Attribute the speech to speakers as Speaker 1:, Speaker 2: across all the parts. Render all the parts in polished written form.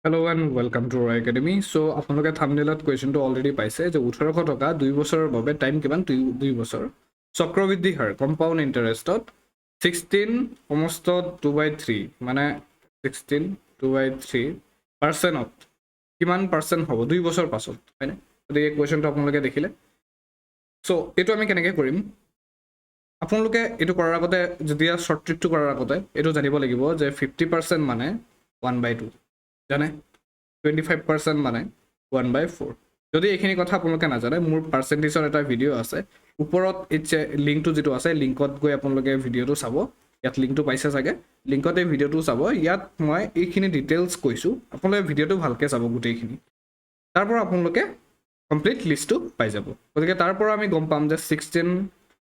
Speaker 1: Hello' and welcome to our academy. So' আপোনালোকে থাম্বনেইলত কুৱেশ্যনটো already পাইছে যে 1800 টকা 2 বছৰৰ বাবে টাইম কিমান 2 বছৰ চক্ৰবৃদ্ধি হাৰ কম্পাউণ্ড ইণ্টাৰেষ্টত 16 সমস্ত 2/3 মানে 16 2/3% কিমান পাৰ্চেণ্ট হ'ব 2 বছৰ পাছত, হয়নে? গতিকে কুৱেশ্যনটো আপোনালোকে দেখিলে। চ' এইটো আমি কেনেকৈ কৰিম? আপোনালোকে এইটো কৰাৰ আগতে যেতিয়া শ্বৰ্ট ট্ৰিকটো কৰাৰ আগতে এইটো জানিব লাগিব যে 50% মানে 1/2 জানে, 25% মানে 1/4। যদি এইখিনি কথা আপোনালোকে নাজানে, মোৰ পাৰ্চেণ্টেজৰ এটা ভিডিঅ' আছে ওপৰত, লিংকটো যিটো আছে লিংকত গৈ আপোনালোকে ভিডিঅ'টো চাব। ইয়াত লিংকটো পাইছে চাগে, লিংকত এই ভিডিঅ'টো চাব। ইয়াত মই এইখিনি ডিটেইলছ কৈছোঁ, আপোনালোকে ভিডিঅ'টো ভালকৈ চাব গোটেইখিনি। তাৰ পৰা আপোনালোকে কমপ্লিট লিষ্টটো পাই যাব। গতিকে তাৰ পৰা আমি গম পাম যে 16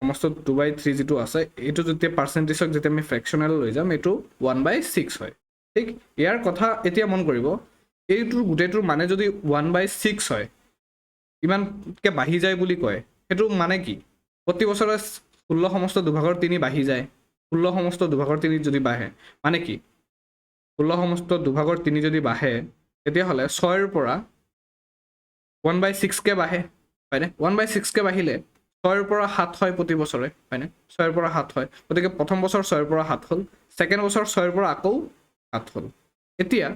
Speaker 1: সমস্ত 2/3 যিটো আছে এইটো যেতিয়া পাৰ্চেণ্টেজক যেতিয়া আমি ফ্ৰেকশ্যনেল লৈ যাম এইটো 1/6 হয়। ঠিক ইয়াৰ কথা এতিয়া মন কৰিব, এইটোৰ গোটেইটোৰ মানে যদি 1/6 হয়, ইমানকৈ বাঢ়ি যায় বুলি কয়, সেইটো মানে কি? প্ৰতি বছৰে 16 সমস্ত 2/3 বাঢ়ি যায়। 16 সমস্ত 2/3 যদি বাঢ়ে মানে কি? 16 সমস্ত 2/3 যদি বাঢ়ে তেতিয়াহ'লে 6ৰ পৰা 1/6কৈ বাঢ়ে, হয়নে? 1/6কৈ বাঢ়িলে 6ৰ পৰা 7 হয় প্ৰতি বছৰে, হয়নে? 6ৰ পৰা 7 হয়। গতিকে প্ৰথম বছৰ 6ৰ পৰা 7 হ'ল, ছেকেণ্ড বছৰ 6ৰ পৰা আকৌ 7 হ'ল। এতিয়া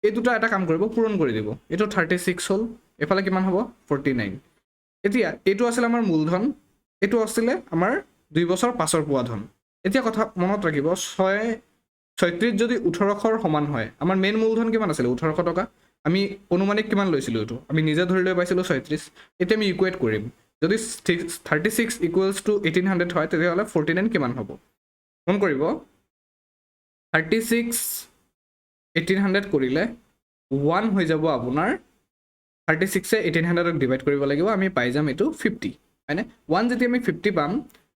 Speaker 1: এই দুটা এটা কাম কৰিব, পূৰণ কৰি দিব। এইটো 36 হ'ল, এইফালে কিমান হ'ব? 49। এতিয়া এইটো আছিলে আমাৰ মূলধন, এইটো আছিলে আমাৰ 2 বছৰ পাছৰ পোৱা ধন। এতিয়া কথা মনত ৰাখিব, 36 যদি 1800ৰ সমান হয়, আমাৰ মেইন মূলধন কিমান আছিলে? 1800 টকা। আমি অনুমানিক কিমান লৈছিলোঁ? এইটো আমি নিজে ধৰি লৈ পাইছিলোঁ 36। এতিয়া আমি ইকুৱেট কৰিম, যদি 36 ইকুৱেলছ টু 1800 হয় তেতিয়াহ'লে 49 কিমান হ'ব? মন কৰিব, 36 1800 কৰিলে 1 হৈ যাব আপোনাৰ। 36এ 1800ক ডিভাইড কৰিব লাগিব, আমি পাই যাম এইটো 50, হয়নে? 1 যেতিয়া আমি 50 পাম,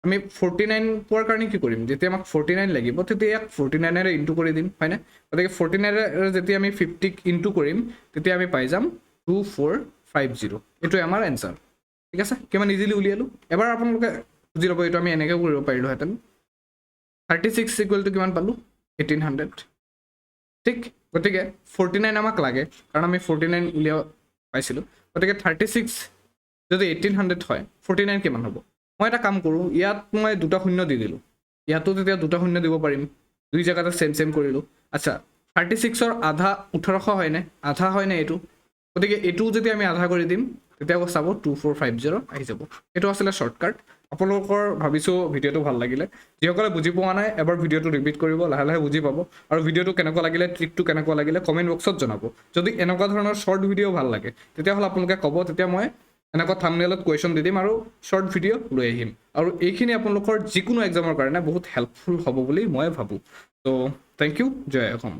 Speaker 1: আমি 49 পোৱাৰ কাৰণে কি কৰিম? যেতিয়া আমাক 49 লাগিব তেতিয়া ইয়াক 49ৰে ইনটু কৰি দিম, হয়নে? গতিকে 49ৰে যেতিয়া আমি 50ক ইনটু কৰিম তেতিয়া আমি পাই যাম 2450। এইটোৱে আমাৰ এনচাৰ। ঠিক আছে, কিমান ইজিলি উলিয়ালোঁ। এবাৰ আপোনালোকে বুজি ল'ব, এইটো আমি এনেকৈ কৰিব পাৰিলোহেঁতেন। 36 ইকুৱেল টু কিমান পালোঁ? 1800। ঠিক, গতিকে 49 আমাক লাগে কাৰণ আমি 49 উলিয়াব পাইছিলোঁ। গতিকে 36 যদি 1800 হয়, 49 কিমান হ'ব? মই এটা কাম কৰোঁ, ইয়াত মই 2টা শূন্য দি দিলোঁ, ইয়াতো তেতিয়া 2টা শূন্য দিব পাৰিম, 2 জেগাতে চেম কৰিলোঁ। আচ্ছা, 36ৰ আধা 1800 হয়নে? আধা হয়নে এইটো? গতিকে এইটোও যদি আমি আধা কৰি দিম তেতিয়া চাব 2450 আহি যাব। এইটো আছিলে শ্বৰ্টকাট। আপোনালোকৰ ভাবিছোঁ ভিডিঅ'টো ভাল লাগিলে। যিসকলে বুজি পোৱা নাই এবাৰ ভিডিঅ'টো ৰিপিট কৰিব, লাহে লাহে বুজি পাব। আৰু ভিডিঅ'টো কেনেকুৱা লাগিলে, ট্ৰিকটো কেনেকুৱা লাগিলে কমেণ্ট বক্সত জনাব। যদি এনেকুৱা ধৰণৰ শ্বৰ্ট ভিডিঅ' ভাল লাগে তেতিয়াহ'লে আপোনালোকে ক'ব, তেতিয়া মই এনেকুৱা থাম্বনেইলত কুৱেশ্যন দি দিম আৰু শ্বৰ্ট ভিডিঅ' লৈ আহিম। আৰু এইখিনি আপোনালোকৰ যিকোনো এক্সামৰ কাৰণে বহুত হেল্পফুল হ'ব বুলি মই ভাবোঁ। ত' থেংক ইউ, জয় অসম।